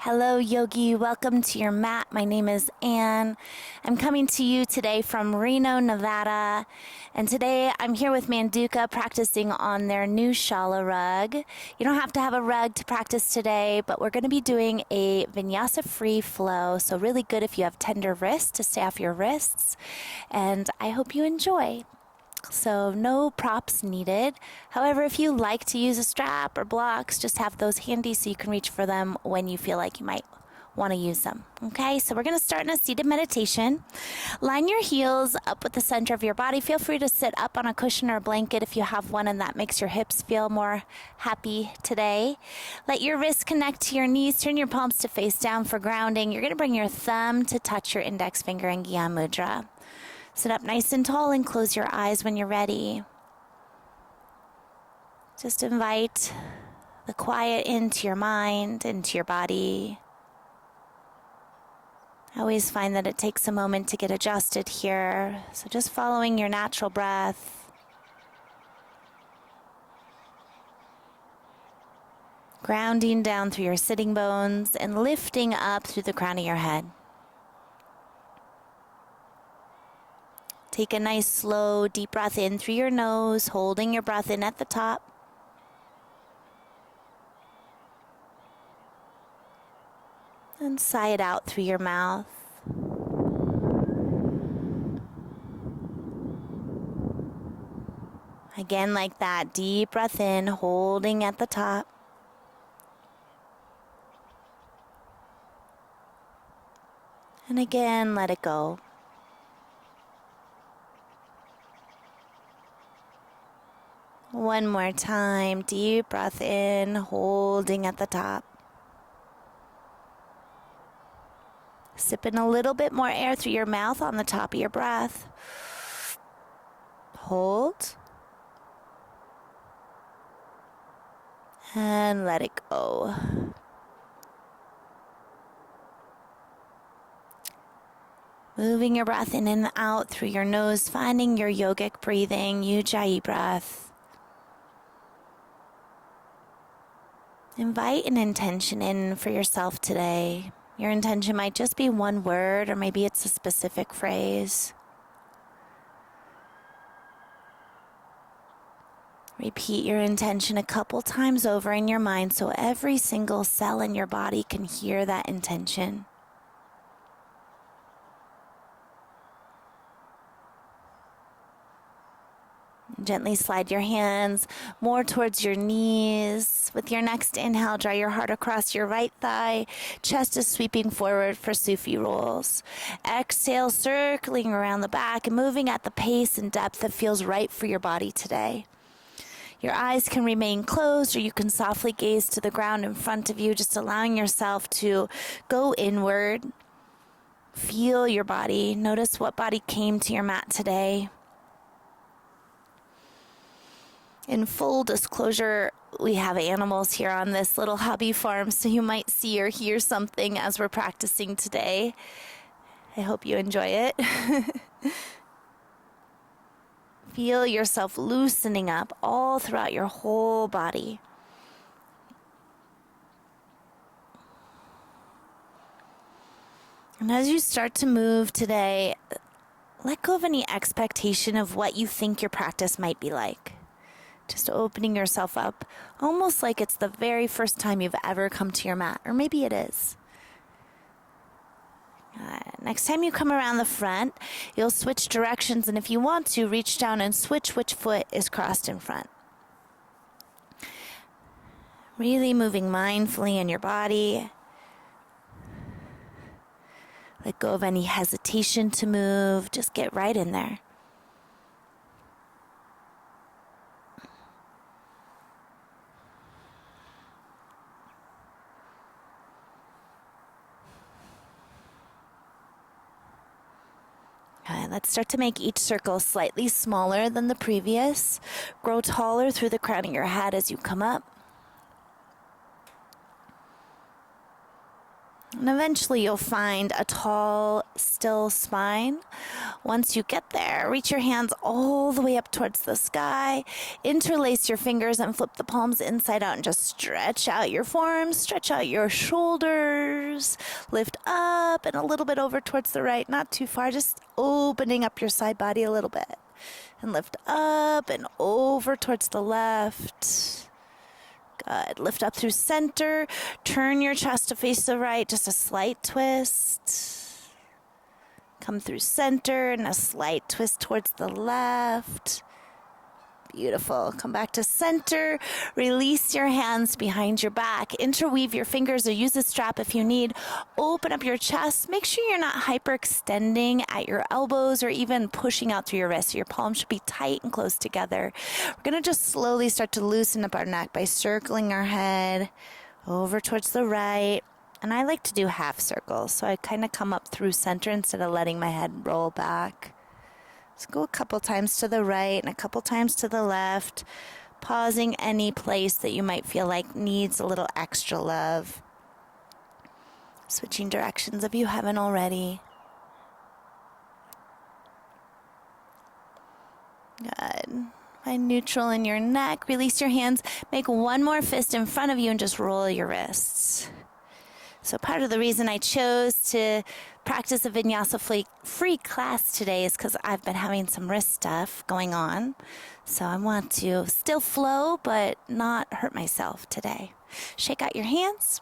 Hello, yogi. Welcome to your mat. My name is Anne. I'm coming to you today from Reno, Nevada. And today I'm here with Manduka practicing on their new shala rug. You don't have to have a rug to practice today, but we're going to be doing a vinyasa-free flow. So really good if you have tender wrists to stay off your wrists. And I hope you enjoy. So no props needed. However, if you like to use a strap or blocks, just have those handy so you can reach for them when you feel like you might want to use them. Okay, so we're going to start in a seated meditation. Line your heels up with the center of your body. Feel free to sit up on a cushion or a blanket if you have one and that makes your hips feel more happy today. Let your wrists connect to your knees. Turn your palms to face down for grounding. You're going to bring your thumb to touch your index finger in Gyan Mudra. Sit up nice and tall and close your eyes when you're ready. Just invite the quiet into your mind, into your body. I always find that it takes a moment to get adjusted here. So just following your natural breath. Grounding down through your sitting bones and lifting up through the crown of your head. Take a nice, slow, deep breath in through your nose, holding your breath in at the top. And sigh it out through your mouth. Again, like that, deep breath in, holding at the top. And again, let it go. One more time, deep breath in, holding at the top. Sip in a little bit more air through your mouth on the top of your breath. Hold. And let it go. Moving your breath in and out through your nose, finding your yogic breathing, Ujjayi breath. Invite an intention in for yourself today. Your intention might just be one word, or maybe it's a specific phrase. Repeat your intention a couple times over in your mind so every single cell in your body can hear that intention. Gently slide your hands more towards your knees. With your next inhale, draw your heart across your right thigh. Chest is sweeping forward for Sufi rolls. Exhale, circling around the back and moving at the pace and depth that feels right for your body today. Your eyes can remain closed, or you can softly gaze to the ground in front of you, just allowing yourself to go inward. Feel your body. Notice what body came to your mat today. In full disclosure, we have animals here on this little hobby farm, so you might see or hear something as we're practicing today. I hope you enjoy it. Feel yourself loosening up all throughout your whole body. And as you start to move today, let go of any expectation of what you think your practice might be like. Just opening yourself up, almost like it's the very first time you've ever come to your mat, or maybe it is. Next time you come around the front, you'll switch directions, and if you want to, reach down and switch which foot is crossed in front. Really moving mindfully in your body. Let go of any hesitation to move. Just get right in there. Okay, let's start to make each circle slightly smaller than the previous. Grow taller through the crown of your head as you come up. And eventually you'll find a tall, still spine. Once you get there, reach your hands all the way up towards the sky. Interlace your fingers and flip the palms inside out and just stretch out your forearms, stretch out your shoulders. Lift up and a little bit over towards the right, not too far, just opening up your side body a little bit. And lift up and over towards the left. Good. Lift up through center. Turn your chest to face the right. Just a slight twist. Come through center and a slight twist towards the left. Beautiful. Come back to center. Release your hands behind your back. Interweave your fingers or use a strap if you need. Open up your chest. Make sure you're not hyperextending at your elbows or even pushing out through your wrists. Your palms should be tight and close together. We're going to just slowly start to loosen up our neck by circling our head over towards the right. And I like to do half circles, so I kind of come up through center instead of letting my head roll back. Let's go a couple times to the right and a couple times to the left, pausing any place that you might feel like needs a little extra love. Switching directions if you haven't already. Good. Find neutral in your neck. Release your hands. Make one more fist in front of you and just roll your wrists. So part of the reason I chose to practice a vinyasa-free class today is because I've been having some wrist stuff going on. So I want to still flow, but not hurt myself today. Shake out your hands.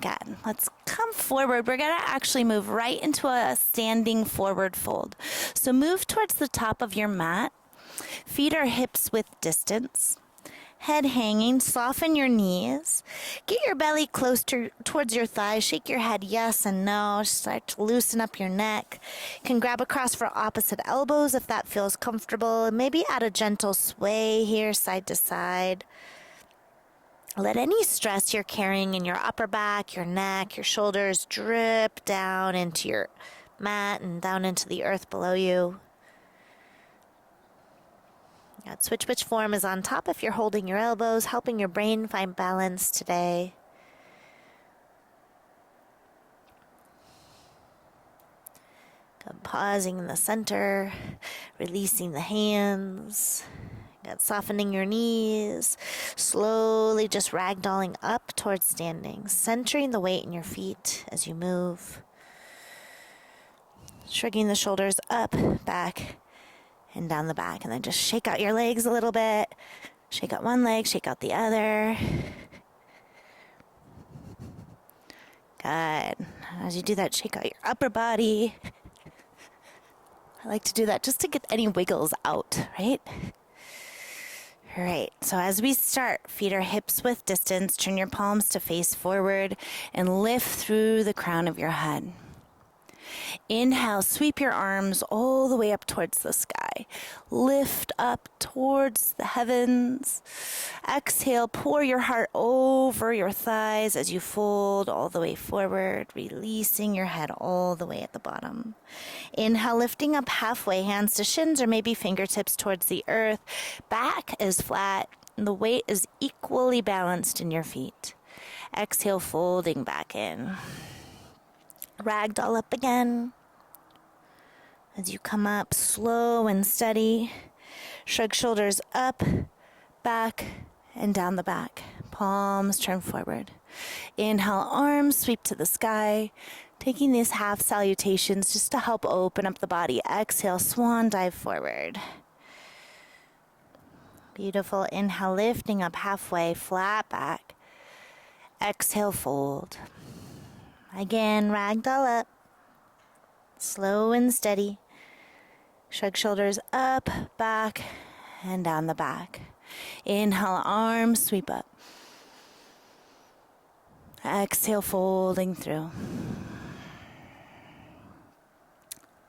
Good. Let's come forward. We're going to actually move right into a standing forward fold. So move towards the top of your mat. Feet are hips width distance. Head hanging, soften your knees. Get your belly close towards your thighs. Shake your head yes and no. Start to loosen up your neck. You can grab across for opposite elbows if that feels comfortable. Maybe add a gentle sway here, side to side. Let any stress you're carrying in your upper back, your neck, your shoulders drip down into your mat and down into the earth below you. Switch which form is on top if you're holding your elbows, helping your brain find balance today. Good. Pausing in the center, releasing the hands. Good. Softening your knees, slowly just ragdolling up towards standing, centering the weight in your feet as you move. Shrugging the shoulders up, back, and down the back, and then just shake out your legs a little bit. Shake out one leg, shake out the other. Good. As you do that, shake out your upper body. I like to do that just to get any wiggles out, right? All right, so as we start, feet are hips width distance. Turn your palms to face forward and lift through the crown of your head. Inhale, sweep your arms all the way up towards the sky. Lift up towards the heavens. Exhale, pour your heart over your thighs as you fold all the way forward, releasing your head all the way at the bottom. Inhale, lifting up halfway, hands to shins or maybe fingertips towards the earth. Back is flat, and the weight is equally balanced in your feet. Exhale, folding back in. Ragdoll up again. As you come up, slow and steady. Shrug shoulders up, back, and down the back. Palms turn forward. Inhale, arms sweep to the sky. Taking these half salutations just to help open up the body. Exhale, swan dive forward. Beautiful. Inhale, lifting up halfway, flat back. Exhale, fold. Again, ragdoll up, slow and steady. Shrug shoulders up, back, and down the back. Inhale, arms sweep up. Exhale, folding through.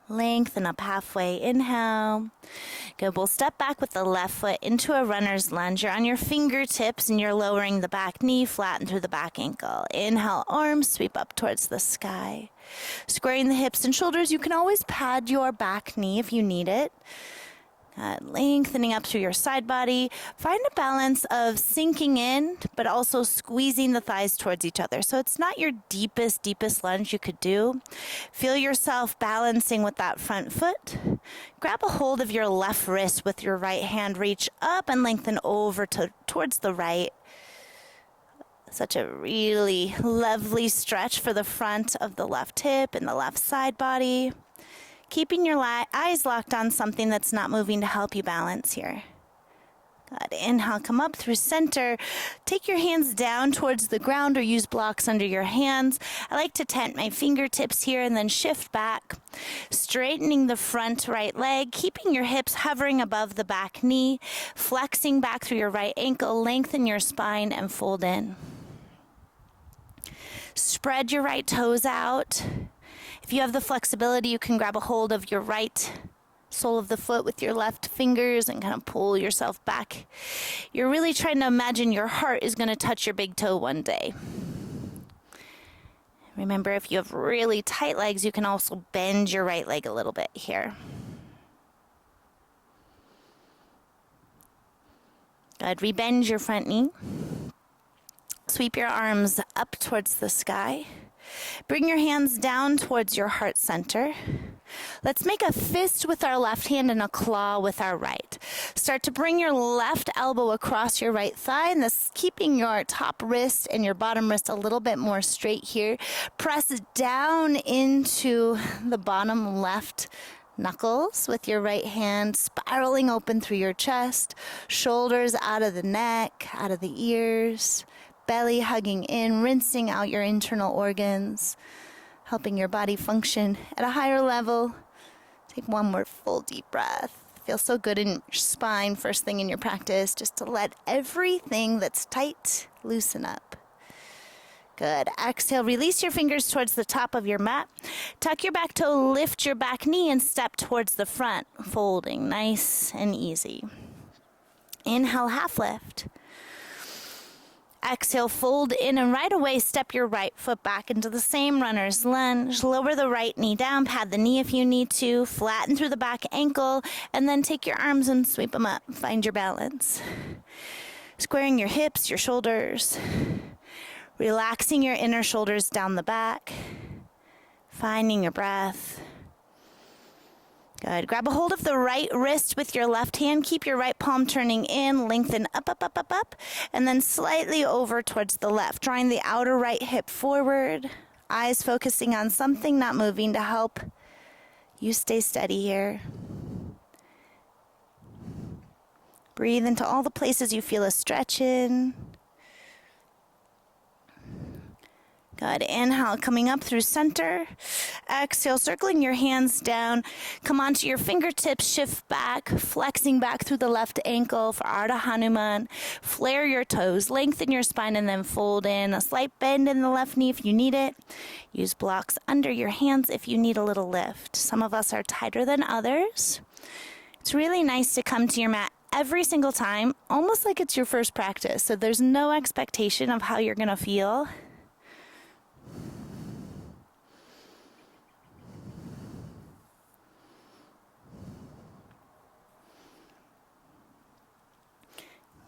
Lengthen up halfway. Inhale. Good. We'll step back with the left foot into a runner's lunge. You're on your fingertips and you're lowering the back knee, flatten through the back ankle. Inhale, arms sweep up towards the sky. Squaring the hips and shoulders. You can always pad your back knee if you need it. Lengthening up through your side body. Find a balance of sinking in, but also squeezing the thighs towards each other. So it's not your deepest lunge you could do. Feel yourself balancing with that front foot. Grab a hold of your left wrist with your right hand. Reach up and lengthen over towards the right. Such a really lovely stretch for the front of the left hip and the left side body. Keeping your eyes locked on something that's not moving to help you balance here. Good. Inhale, come up through center. Take your hands down towards the ground or use blocks under your hands. I like to tent my fingertips here and then shift back. Straightening the front right leg, keeping your hips hovering above the back knee, flexing back through your right ankle, lengthen your spine and fold in. Spread your right toes out. If you have the flexibility, you can grab a hold of your right sole of the foot with your left fingers and kind of pull yourself back. You're really trying to imagine your heart is going to touch your big toe one day. Remember, if you have really tight legs, you can also bend your right leg a little bit here. Good. Rebend your front knee. Sweep your arms up towards the sky. Bring your hands down towards your heart center. Let's make a fist with our left hand and a claw with our right. Start to bring your left elbow across your right thigh, and this keeping your top wrist and your bottom wrist a little bit more straight here. Press down into the bottom left knuckles with your right hand, spiraling open through your chest, shoulders out of the neck, out of the ears. Belly hugging in, rinsing out your internal organs, helping your body function at a higher level. Take one more full deep breath. Feels so good in your spine first thing in your practice, just to let everything that's tight loosen up. Good. Exhale, release your fingers towards the top of your mat. Tuck your back toe, lift your back knee, and step towards the front, folding nice and easy. Inhale, half lift. Exhale, fold in, and right away step your right foot back into the same runner's lunge. Lower the right knee down, pad the knee if you need to, flatten through the back ankle, and then take your arms and sweep them up. Find your balance. Squaring your hips, your shoulders, relaxing your inner shoulders down the back, finding your breath. Good. Grab a hold of the right wrist with your left hand. Keep your right palm turning in. Lengthen up, and then slightly over towards the left. Drawing the outer right hip forward. Eyes focusing on something, not moving, to help you stay steady here. Breathe into all the places you feel a stretch in. Good. Inhale, coming up through center. Exhale, circling your hands down. Come onto your fingertips, shift back, flexing back through the left ankle for Ardha Hanuman. Flare your toes, lengthen your spine, and then fold in. A slight bend in the left knee if you need it. Use blocks under your hands if you need a little lift. Some of us are tighter than others. It's really nice to come to your mat every single time, almost like it's your first practice. So there's no expectation of how you're going to feel.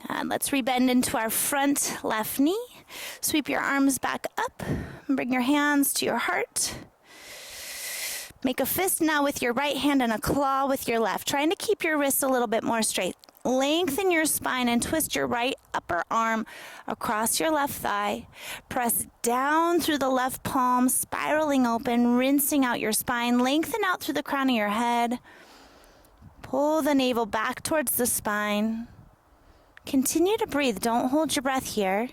And let's rebend into our front left knee. Sweep your arms back up. Bring your hands to your heart. Make a fist now with your right hand and a claw with your left, trying to keep your wrists a little bit more straight. Lengthen your spine and twist your right upper arm across your left thigh. Press down through the left palm, spiraling open, rinsing out your spine. Lengthen out through the crown of your head. Pull the navel back towards the spine. Continue to breathe. Don't hold your breath here.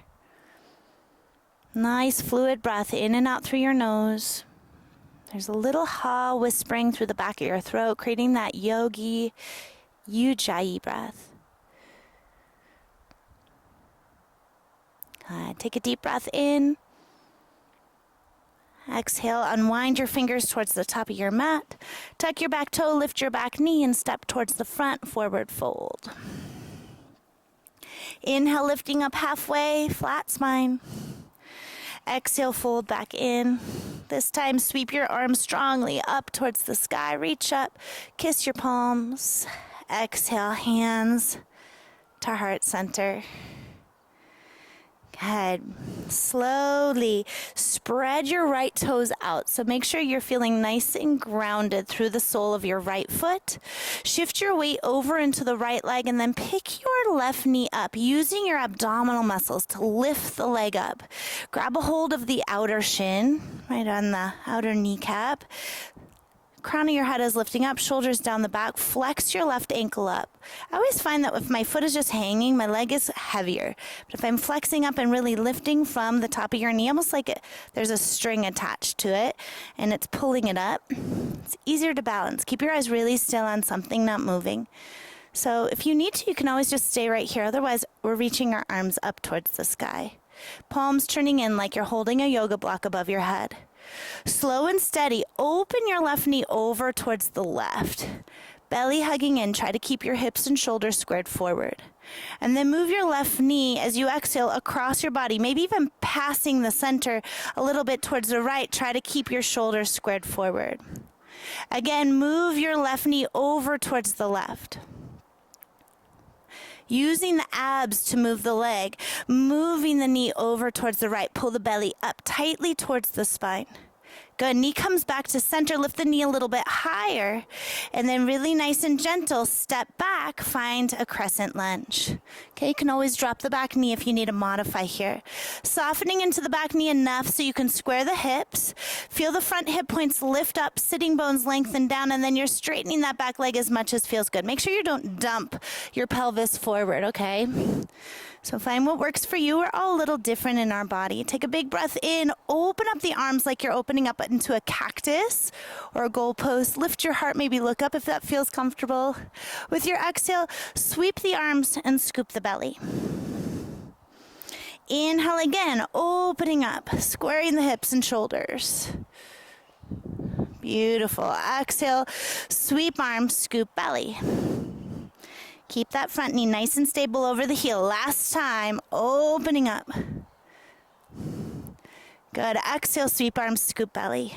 Nice fluid breath in and out through your nose. There's a little ha whispering through the back of your throat, creating that yogi ujjayi breath. Take a deep breath in. Exhale, unwind your fingers towards the top of your mat. Tuck your back toe, lift your back knee, and step towards the front, forward fold. Inhale, lifting up halfway, flat spine. Exhale, fold back in. This time, sweep your arms strongly up towards the sky. Reach up, kiss your palms. Exhale, hands to heart center. Good. Slowly spread your right toes out. So make sure you're feeling nice and grounded through the sole of your right foot. Shift your weight over into the right leg and then pick your left knee up using your abdominal muscles to lift the leg up. Grab a hold of the outer shin, right on the outer kneecap. Crown of your head is lifting up, shoulders down the back. Flex your left ankle up. I always find that if my foot is just hanging, my leg is heavier. But if I'm flexing up and really lifting from the top of your knee, almost like there's a string attached to it, and it's pulling it up, it's easier to balance. Keep your eyes really still on something, not moving. So if you need to, you can always just stay right here. Otherwise, we're reaching our arms up towards the sky. Palms turning in like you're holding a yoga block above your head. Slow and steady, open your left knee over towards the left. Belly hugging in, try to keep your hips and shoulders squared forward. And then move your left knee as you exhale across your body, maybe even passing the center a little bit towards the right. Try to keep your shoulders squared forward. Again, move your left knee over towards the left. Using the abs to move the leg, moving the knee over towards the right. Pull the belly up tightly towards the spine. Good. Knee comes back to center. Lift the knee a little bit higher. And then really nice and gentle, step back, find a crescent lunge. Okay, you can always drop the back knee if you need to modify here. Softening into the back knee enough so you can square the hips. Feel the front hip points lift up, sitting bones lengthen down, and then you're straightening that back leg as much as feels good. Make sure you don't dump your pelvis forward, okay? So find what works for you. We're all a little different in our body. Take a big breath in. Open up the arms like you're opening up into a cactus or a goalpost. Lift your heart. Maybe look up if that feels comfortable. With your exhale, sweep the arms and scoop the belly. Inhale again, opening up, squaring the hips and shoulders. Beautiful. Exhale, sweep arms, scoop belly. Keep that front knee nice and stable over the heel. Last time, opening up. Good. Exhale, sweep arms, scoop belly.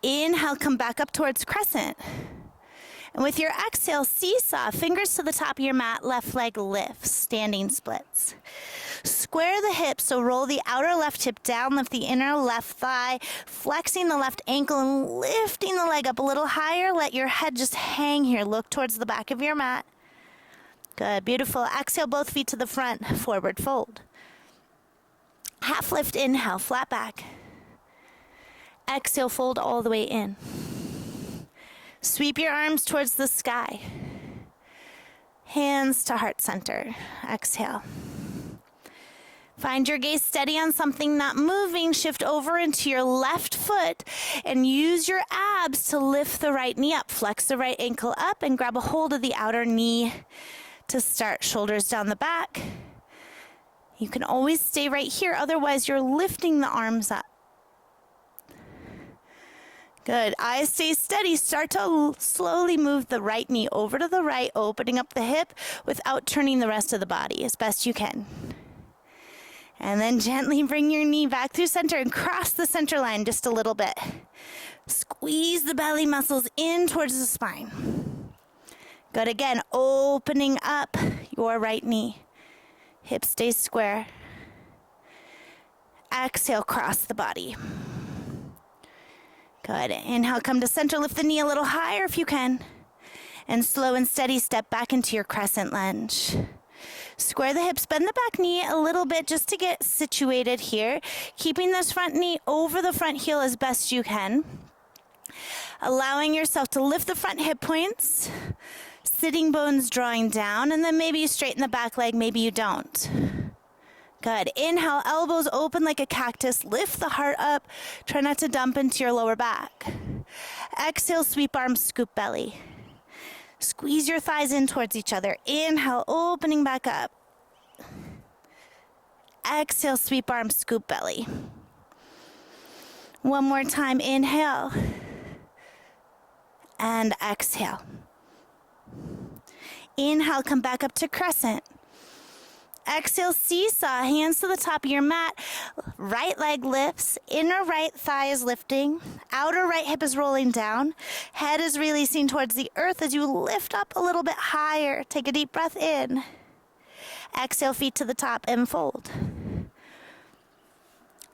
Inhale, come back up towards crescent. And with your exhale, seesaw, fingers to the top of your mat, left leg lifts, standing splits. Square the hips, so roll the outer left hip down, lift the inner left thigh, flexing the left ankle and lifting the leg up a little higher. Let your head just hang here. Look towards the back of your mat. Good, beautiful. Exhale, both feet to the front, forward fold. Half lift, inhale, flat back. Exhale, fold all the way in. Sweep your arms towards the sky. Hands to heart center. Exhale. Find your gaze steady on something not moving. Shift over into your left foot and use your abs to lift the right knee up. Flex the right ankle up and grab a hold of the outer knee to start. Shoulders down the back. You can always stay right here. Otherwise, you're lifting the arms up. Good. Eyes stay steady. Start to slowly move the right knee over to the right, opening up the hip without turning the rest of the body as best you can. And then gently bring your knee back through center and cross the center line just a little bit. Squeeze the belly muscles in towards the spine. Good. Again, opening up your right knee. Hip stays square. Exhale, cross the body. Good. Inhale, come to center. Lift the knee a little higher if you can. And slow and steady step back into your crescent lunge. Square the hips, bend the back knee a little bit just to get situated here. Keeping this front knee over the front heel as best you can. Allowing yourself to lift the front hip points. Sitting bones drawing down. And then maybe you straighten the back leg, maybe you don't. Good. Inhale, elbows open like a cactus. Lift the heart up. Try not to dump into your lower back. Exhale, sweep arms, scoop belly. Squeeze your thighs in towards each other. Inhale, opening back up. Exhale, sweep arms, scoop belly. One more time. Inhale. And exhale. Inhale, come back up to crescent. Exhale, seesaw, hands to the top of your mat. Right leg lifts, inner right thigh is lifting, outer right hip is rolling down, head is releasing towards the earth as you lift up a little bit higher. Take a deep breath in. Exhale, feet to the top and fold.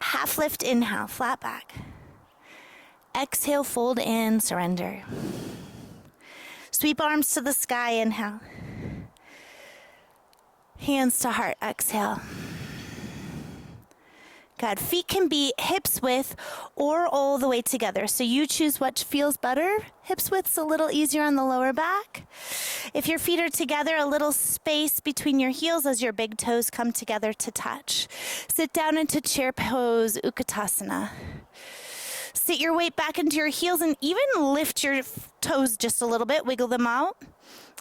Half lift, inhale, flat back. Exhale, fold in, surrender. Sweep arms to the sky, inhale. Hands to heart, exhale. Good. Feet can be hips width or all the way together. So you choose what feels better. Hips width's a little easier on the lower back. If your feet are together, a little space between your heels as your big toes come together to touch. Sit down into chair pose, Utkatasana. Sit your weight back into your heels and even lift your toes just a little bit. Wiggle them out.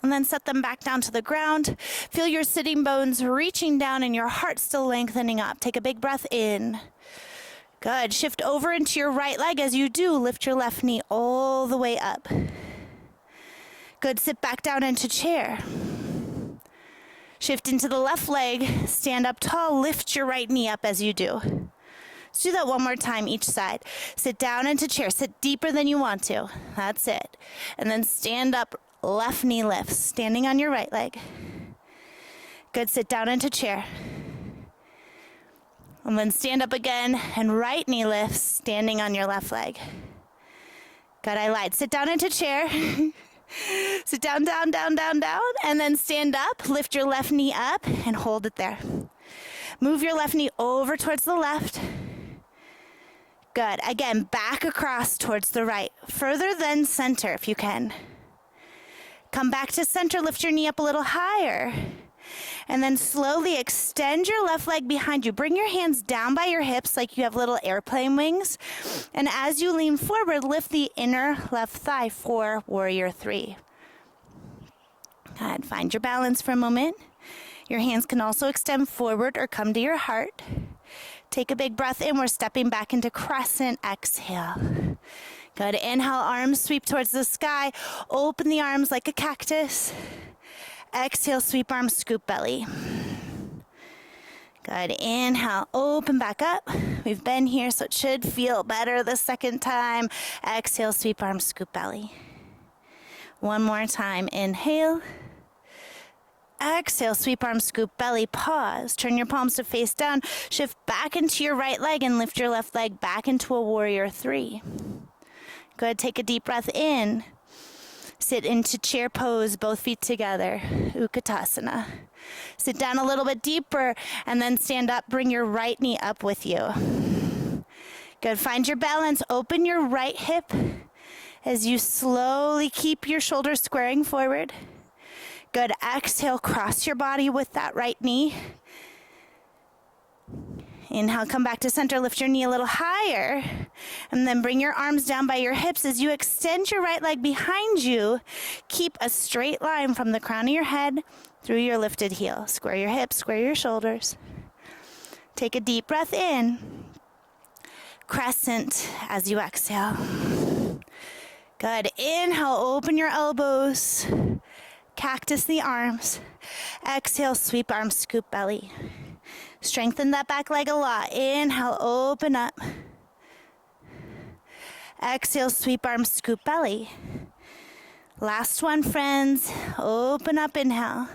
And then set them back down to the ground. Feel your sitting bones reaching down and your heart still lengthening up. Take a big breath in. Good. Shift over into your right leg. As you do, lift your left knee all the way up. Good. Sit back down into chair. Shift into the left leg. Stand up tall. Lift your right knee up as you do. Let's do that one more time each side. Sit down into chair. Sit deeper than you want to. That's it. And then stand up. Left knee lifts, standing on your right leg. Good, sit down into chair. And then stand up again, and right knee lifts, standing on your left leg. Good, I lied. Sit down into chair. Sit down, down, down, down, down, and then stand up. Lift your left knee up, and hold it there. Move your left knee over towards the left. Good, again, back across towards the right. Further than center, if you can. Come back to center, lift your knee up a little higher. And then slowly extend your left leg behind you. Bring your hands down by your hips like you have little airplane wings. And as you lean forward, lift the inner left thigh for warrior three. Good. Find your balance for a moment. Your hands can also extend forward or come to your heart. Take a big breath in. We're stepping back into crescent. Exhale. Good. Inhale, arms sweep towards the sky. Open the arms like a cactus. Exhale, sweep arms, scoop belly. Good. Inhale, open back up. We've been here, so it should feel better the second time. Exhale, sweep arms, scoop belly. One more time. Inhale. Exhale, sweep arms, scoop belly. Pause. Turn your palms to face down. Shift back into your right leg and lift your left leg back into a warrior three. Good. Take a deep breath in. Sit into chair pose, both feet together. Utkatasana. Sit down a little bit deeper and then stand up. Bring your right knee up with you. Good. Find your balance. Open your right hip as you slowly keep your shoulders squaring forward. Good. Exhale. Cross your body with that right knee. Inhale, come back to center, lift your knee a little higher, and then bring your arms down by your hips as you extend your right leg behind you. Keep a straight line from the crown of your head through your lifted heel. Square your hips, square your shoulders. Take a deep breath in. Crescent as you exhale. Good. Inhale, open your elbows. Cactus the arms. Exhale, sweep arms, scoop belly. Strengthen that back leg a lot. Inhale, open up. Exhale, sweep arms, scoop belly. Last one, friends. Open up, inhale.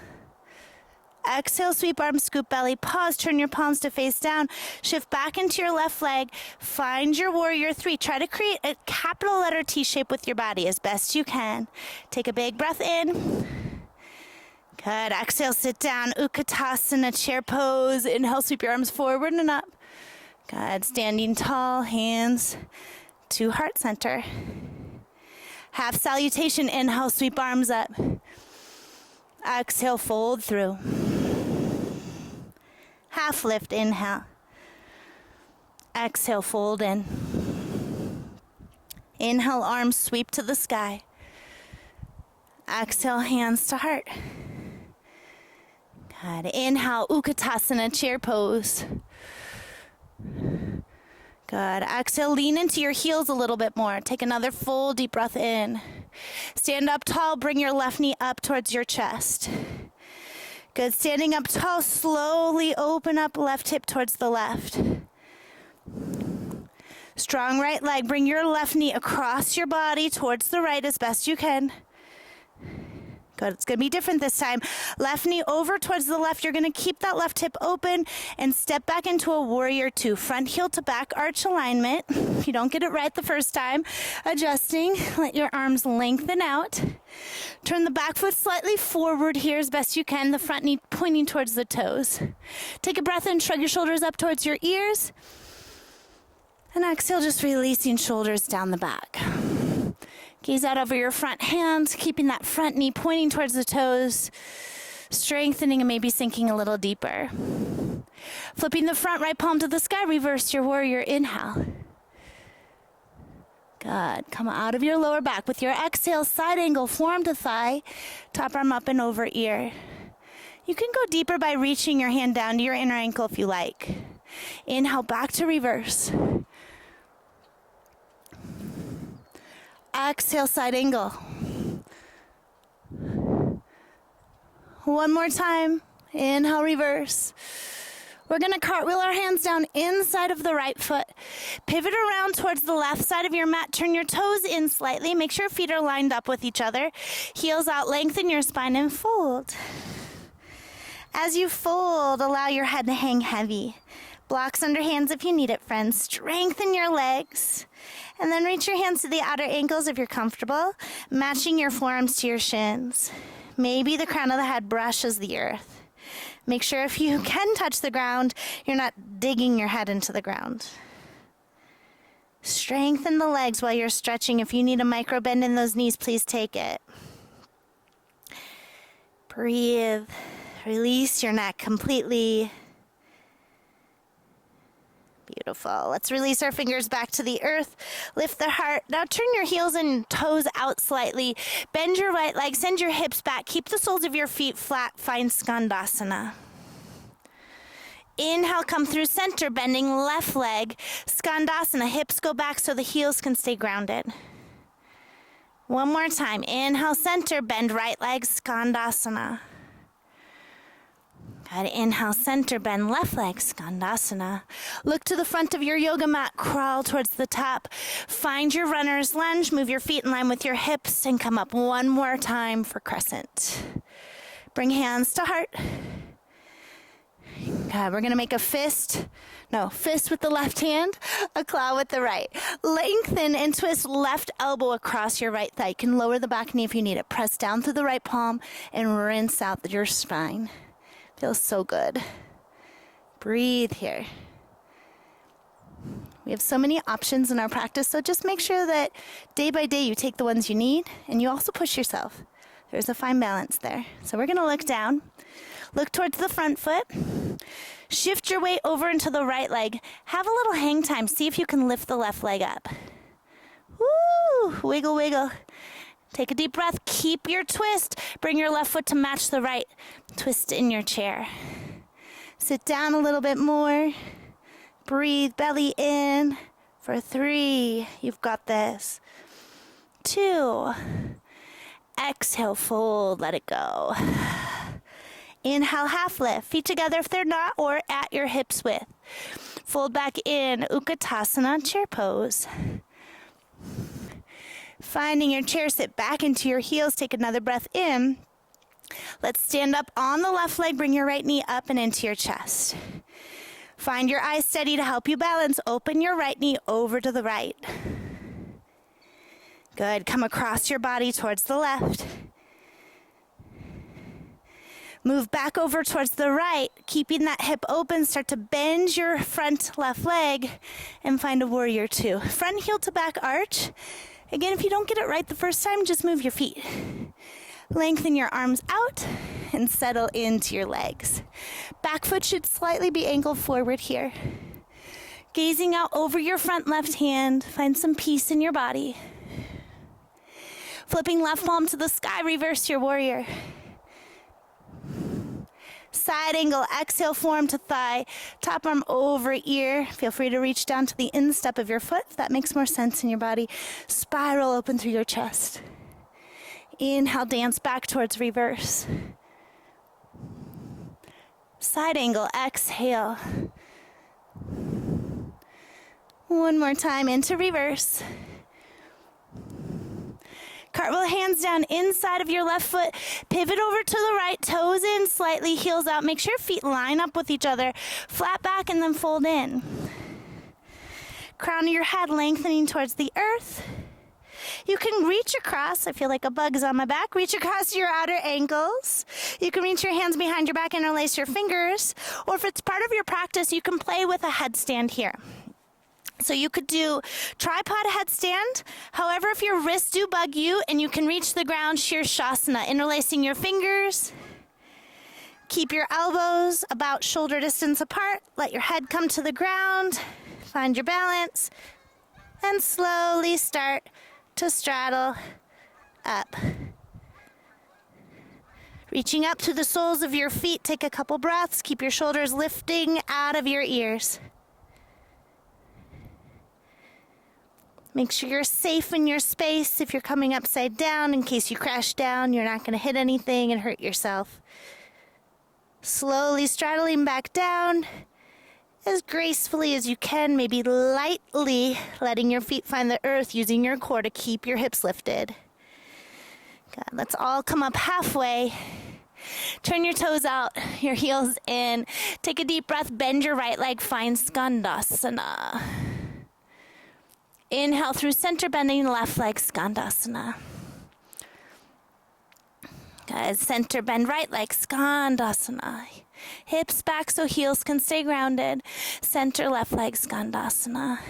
Exhale, sweep arms, scoop belly. Pause, turn your palms to face down. Shift back into your left leg. Find your warrior three. Try to create a capital letter T shape with your body as best you can. Take a big breath in. Good. Exhale, sit down. Utkatasana, chair pose. Inhale, sweep your arms forward and up. Good. Standing tall, hands to heart center. Half salutation. Inhale, sweep arms up. Exhale, fold through. Half lift, inhale. Exhale, fold in. Inhale, arms sweep to the sky. Exhale, hands to heart. Good. Inhale, Utkatasana, chair pose. Good. Exhale, lean into your heels a little bit more. Take another full deep breath in. Stand up tall, bring your left knee up towards your chest. Good. Standing up tall, slowly open up left hip towards the left. Strong right leg. Bring your left knee across your body towards the right as best you can. Good. It's going to be different this time. Left knee over towards the left. You're going to keep that left hip open and step back into a warrior two. Front heel to back arch alignment. If you don't get it right the first time, adjusting. Let your arms lengthen out. Turn the back foot slightly forward here as best you can. The front knee pointing towards the toes. Take a breath in. Shrug your shoulders up towards your ears. And exhale, just releasing shoulders down the back. Gaze out over your front hands, keeping that front knee pointing towards the toes, strengthening and maybe sinking a little deeper. Flipping the front right palm to the sky, reverse your warrior inhale. Good. Come out of your lower back. With your exhale, side angle, forearm to thigh, top arm up and over ear. You can go deeper by reaching your hand down to your inner ankle if you like. Inhale, back to reverse. Exhale, side angle. One more time. Inhale, reverse. We're going to cartwheel our hands down inside of the right foot. Pivot around towards the left side of your mat. Turn your toes in slightly. Make sure feet are lined up with each other. Heels out, lengthen your spine and fold. As you fold, allow your head to hang heavy. Blocks under hands if you need it, friends. Strengthen your legs. And then reach your hands to the outer ankles if you're comfortable, matching your forearms to your shins. Maybe the crown of the head brushes the earth. Make sure if you can touch the ground, you're not digging your head into the ground. Strengthen the legs while you're stretching. If you need a micro bend in those knees, please take it. Breathe. Release your neck completely. Beautiful. Let's release our fingers back to the earth. Lift the heart. Now turn your heels and toes out slightly. Bend your right leg. Send your hips back. Keep the soles of your feet flat. Find skandasana. Inhale, come through center, bending left leg. Skandasana. Hips go back so the heels can stay grounded. One more time. Inhale, center, bend right leg, skandasana. Good. Inhale, center, bend left leg, skandasana. Look to the front of your yoga mat, crawl towards the top. Find your runner's lunge, move your feet in line with your hips, and come up one more time for crescent. Bring hands to heart. Good. We're going to make a fist with the left hand, a claw with the right. Lengthen and twist left elbow across your right thigh. You can lower the back knee if you need it. Press down through the right palm and rinse out your spine. Feels so good. Breathe here. We have so many options in our practice, so just make sure that day by day you take the ones you need and you also push yourself. There's a fine balance there. So we're going to look down. Look towards the front foot. Shift your weight over into the right leg. Have a little hang time. See if you can lift the left leg up. Woo! Wiggle, wiggle. Take a deep breath. Keep your twist. Bring your left foot to match the right. Twist in your chair. Sit down a little bit more. Breathe, belly in. For 3. You've got this. 2. Exhale, fold, let it go. Inhale, half lift. Feet together if they're not, or at your hips width. Fold back in, Utkatasana, chair pose. Finding your chair, sit back into your heels. Take another breath in. Let's stand up on the left leg. Bring your right knee up and into your chest. Find your eyes steady to help you balance. Open your right knee over to the right. Good. Come across your body towards the left. Move back over towards the right, keeping that hip open. Start to bend your front left leg and find a warrior two. Front heel to back arch. Again, if you don't get it right the first time, just move your feet. Lengthen your arms out and settle into your legs. Back foot should slightly be angled forward here. Gazing out over your front left hand, find some peace in your body. Flipping left palm to the sky, reverse your warrior. Side angle, exhale, forearm to thigh, top arm over ear. Feel free to reach down to the instep of your foot if that makes more sense in your body. Spiral open through your chest. Inhale, dance back towards reverse. Side angle, exhale. One more time into reverse. Cartwheel hands down inside of your left foot. Pivot over to the right, toes in slightly, heels out. Make sure your feet line up with each other. Flat back and then fold in. Crown of your head lengthening towards the earth. You can reach across. I feel like a bug is on my back. Reach across your outer ankles. You can reach your hands behind your back, interlace your fingers. Or if it's part of your practice, you can play with a headstand here. So you could do tripod headstand. However, if your wrists do bug you and you can reach the ground, Shirshasana, interlacing your fingers. Keep your elbows about shoulder distance apart. Let your head come to the ground. Find your balance. And slowly start to straddle up. Reaching up to the soles of your feet. Take a couple breaths. Keep your shoulders lifting out of your ears. Make sure you're safe in your space. If you're coming upside down, in case you crash down, you're not going to hit anything and hurt yourself. Slowly straddling back down as gracefully as you can, maybe lightly letting your feet find the earth, using your core to keep your hips lifted. Good. Let's all come up halfway. Turn your toes out, your heels in. Take a deep breath, bend your right leg, find skandasana. Inhale through center, bending left leg, skandasana. Good. Center, bend right leg, skandasana. Hips back so heels can stay grounded. Center, left leg, skandasana.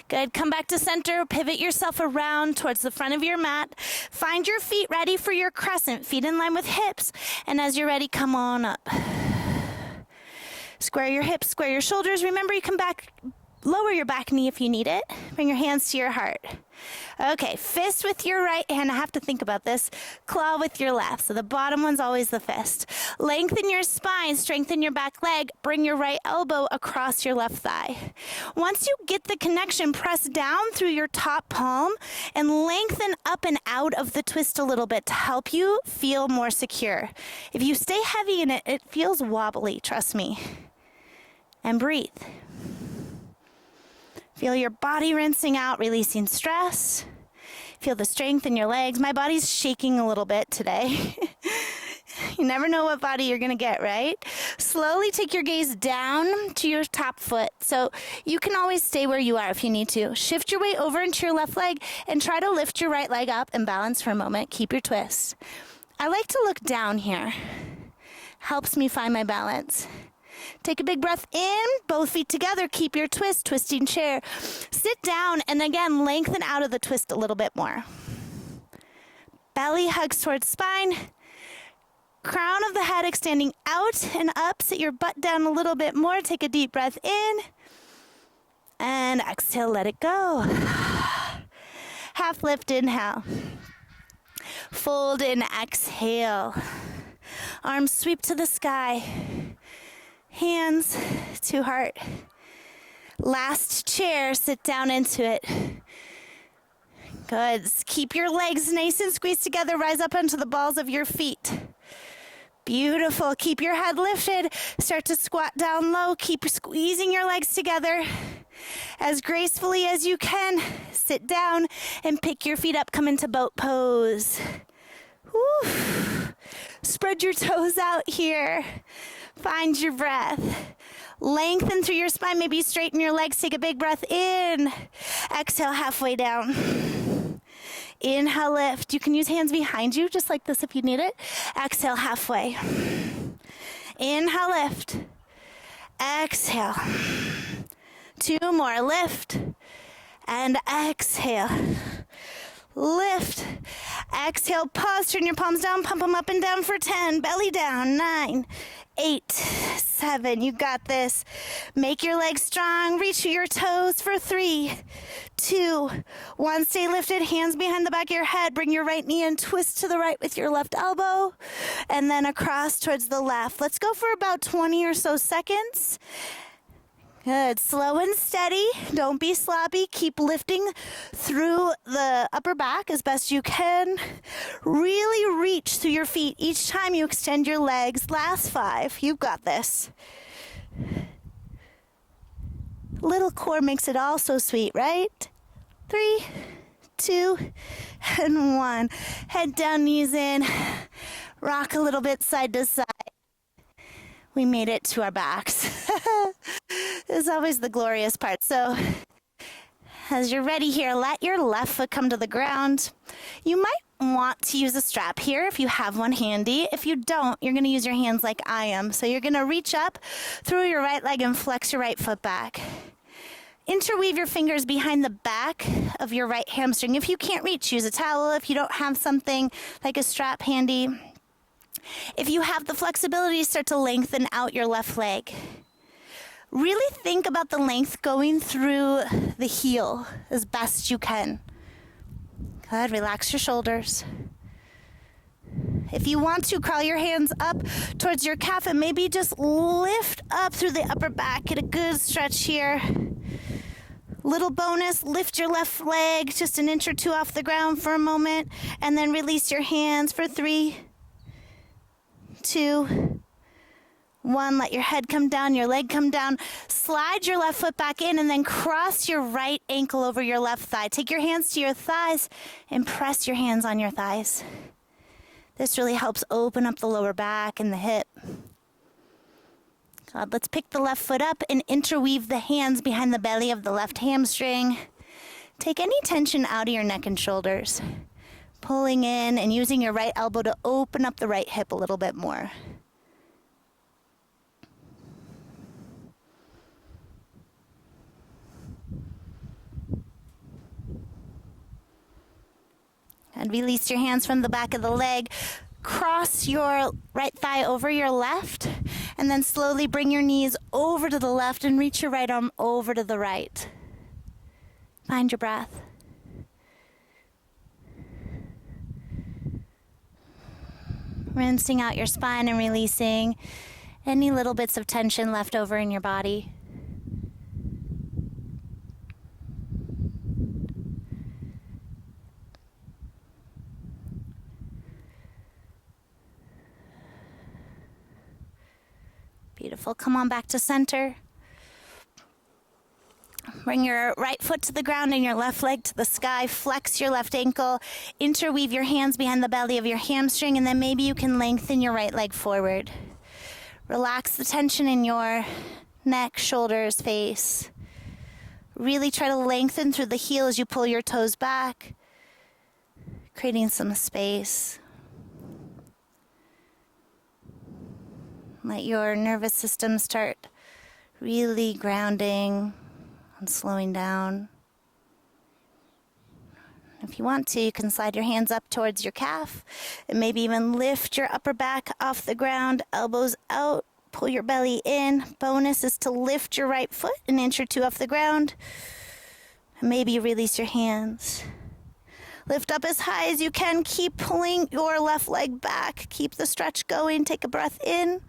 Good. Come back to center. Pivot yourself around towards the front of your mat. Find your feet ready for your crescent. Feet in line with hips. And as you're ready, come on up. Square your hips, square your shoulders. Remember, you can lower your back knee if you need it. Bring your hands to your heart. Okay, fist with your right hand. I have to think about this. Claw with your left. So the bottom one's always the fist. Lengthen your spine, strengthen your back leg. Bring your right elbow across your left thigh. Once you get the connection, press down through your top palm and lengthen up and out of the twist a little bit to help you feel more secure. If you stay heavy in it, it feels wobbly, trust me. And breathe. Feel your body rinsing out, releasing stress. Feel the strength in your legs. My body's shaking a little bit today. You never know what body you're going to get, right? Slowly take your gaze down to your top foot. So you can always stay where you are if you need to. Shift your weight over into your left leg and try to lift your right leg up and balance for a moment. Keep your twist. I like to look down here. Helps me find my balance. Take a big breath in, both feet together, keep your twist, twisting chair. Sit down and again, lengthen out of the twist a little bit more. Belly hugs towards spine. Crown of the head extending out and up. Sit your butt down a little bit more. Take a deep breath in. And exhale, let it go. Half lift, inhale. Fold in, exhale. Arms sweep to the sky. Hands to heart. Last chair, sit down into it. Good. Keep your legs nice and squeezed together. Rise up onto the balls of your feet. Beautiful. Keep your head lifted. Start to squat down low. Keep squeezing your legs together. As gracefully as you can, sit down and pick your feet up. Come into boat pose. Woo. Spread your toes out here. Find your breath. Lengthen through your spine. Maybe straighten your legs. Take a big breath in. Exhale halfway down. Inhale, lift. You can use hands behind you, just like this if you need it. Exhale halfway. Inhale, lift. Exhale. 2 more. Lift. And exhale. Lift. Exhale, pause, turn your palms down, pump them up and down for 10. Belly down, 9, 8, 7. You got this. Make your legs strong. Reach your toes for 3, 2, 1. Stay lifted. Hands behind the back of your head. Bring your right knee and twist to the right with your left elbow. And then across towards the left. Let's go for about 20 or so seconds. Good. Slow and steady. Don't be sloppy. Keep lifting through the upper back as best you can. Really reach through your feet each time you extend your legs. Last 5. You've got this. Little core makes it all so sweet, right? 3, 2, and 1. Head down, knees in. Rock a little bit side to side. We made it to our backs. It's always the glorious part. So as you're ready here, let your left foot come to the ground. You might want to use a strap here if you have one handy. If you don't, you're going to use your hands like I am. So you're going to reach up through your right leg and flex your right foot back. Interweave your fingers behind the back of your right hamstring. If you can't reach, use a towel. If you don't have something like a strap handy, if you have the flexibility, start to lengthen out your left leg. Really think about the length going through the heel as best you can. Good, relax your shoulders. If you want to, crawl your hands up towards your calf and maybe just lift up through the upper back. Get a good stretch here. Little bonus, lift your left leg just an inch or two off the ground for a moment, and then release your hands for 3, 2, 1. Let your head come down, your leg come down. Slide your left foot back in and then cross your right ankle over your left thigh. Take your hands to your thighs and press your hands on your thighs. This really helps open up the lower back and the hip. Good. Let's pick the left foot up and interweave the hands behind the belly of the left hamstring. Take any tension out of your neck and shoulders. Pulling in and using your right elbow to open up the right hip a little bit more. And release your hands from the back of the leg. Cross your right thigh over your left, and then slowly bring your knees over to the left and reach your right arm over to the right. Find your breath. Rinsing out your spine and releasing any little bits of tension left over in your body. Beautiful. Come on back to center. Bring your right foot to the ground and your left leg to the sky. Flex your left ankle. Interweave your hands behind the belly of your hamstring, and then maybe you can lengthen your right leg forward. Relax the tension in your neck, shoulders, face. Really try to lengthen through the heel as you pull your toes back, creating some space. Let your nervous system start really grounding and slowing down. If you want to, you can slide your hands up towards your calf and maybe even lift your upper back off the ground, elbows out, pull your belly in. Bonus is to lift your right foot an inch or two off the ground. And maybe release your hands. Lift up as high as you can. Keep pulling your left leg back. Keep the stretch going. Take a breath in.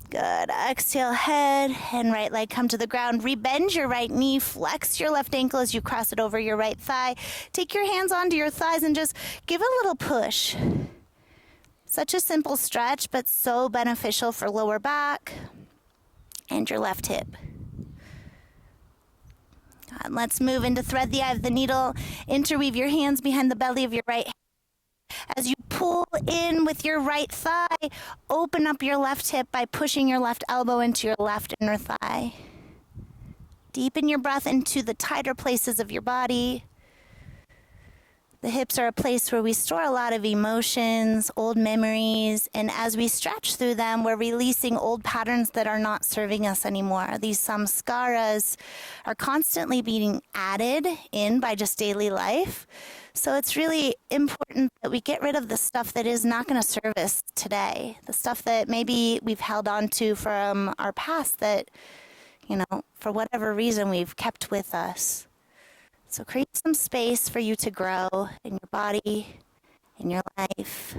Good. Exhale, head and right leg come to the ground. Rebend your right knee. Flex your left ankle as you cross it over your right thigh. Take your hands onto your thighs and just give a little push. Such a simple stretch, but so beneficial for lower back and your left hip. And let's move into thread the eye of the needle. Interweave your hands behind the belly of your right hand. As you pull in with your right thigh, open up your left hip by pushing your left elbow into your left inner thigh. Deepen your breath into the tighter places of your body. The hips are a place where we store a lot of emotions, old memories, and as we stretch through them, we're releasing old patterns that are not serving us anymore. These samskaras are constantly being added in by just daily life. So it's really important that we get rid of the stuff that is not going to serve us today, the stuff that maybe we've held on to from our past that, for whatever reason we've kept with us. So create some space for you to grow in your body, in your life.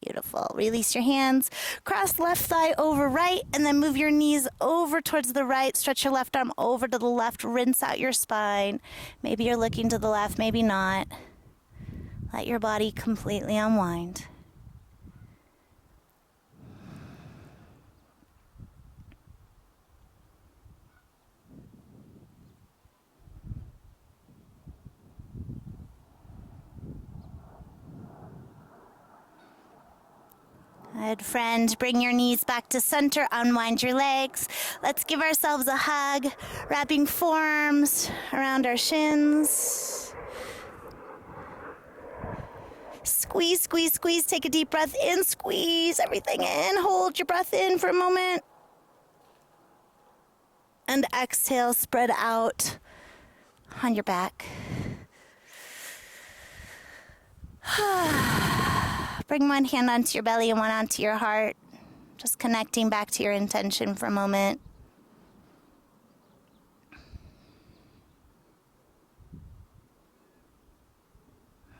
Beautiful. Release your hands. Cross left thigh over right, and then move your knees over towards the right. Stretch your left arm over to the left. Rinse out your spine. Maybe you're looking to the left, maybe not. Let your body completely unwind. Good, friend. Bring your knees back to center. Unwind your legs. Let's give ourselves a hug, wrapping forearms around our shins. Squeeze, squeeze, squeeze. Take a deep breath in. Squeeze everything in. Hold your breath in for a moment. And exhale, spread out on your back. Bring one hand onto your belly and one onto your heart. Just connecting back to your intention for a moment.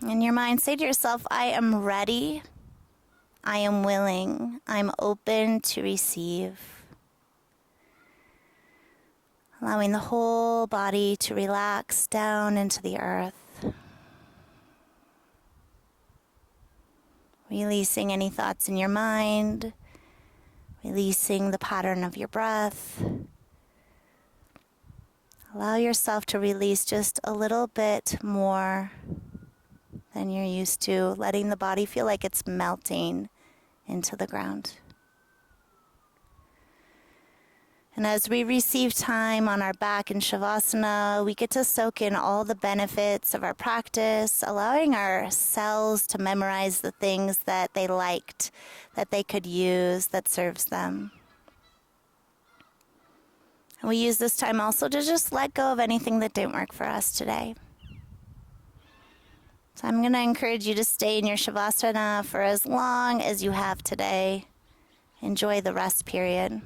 In your mind, say to yourself, I am ready. I am willing. I'm open to receive. Allowing the whole body to relax down into the earth. Releasing any thoughts in your mind, releasing the pattern of your breath. Allow yourself to release just a little bit more than you're used to, letting the body feel like it's melting into the ground. And as we receive time on our back in Savasana, we get to soak in all the benefits of our practice, allowing our cells to memorize the things that they liked, that they could use, that serves them. And we use this time also to just let go of anything that didn't work for us today. So I'm going to encourage you to stay in your Savasana for as long as you have today. Enjoy the rest period.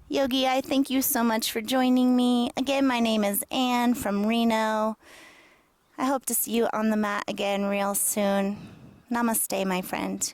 Yogi, I thank you so much for joining me. Again, my name is Anne from Reno. I hope to see you on the mat again real soon. Namaste, my friend.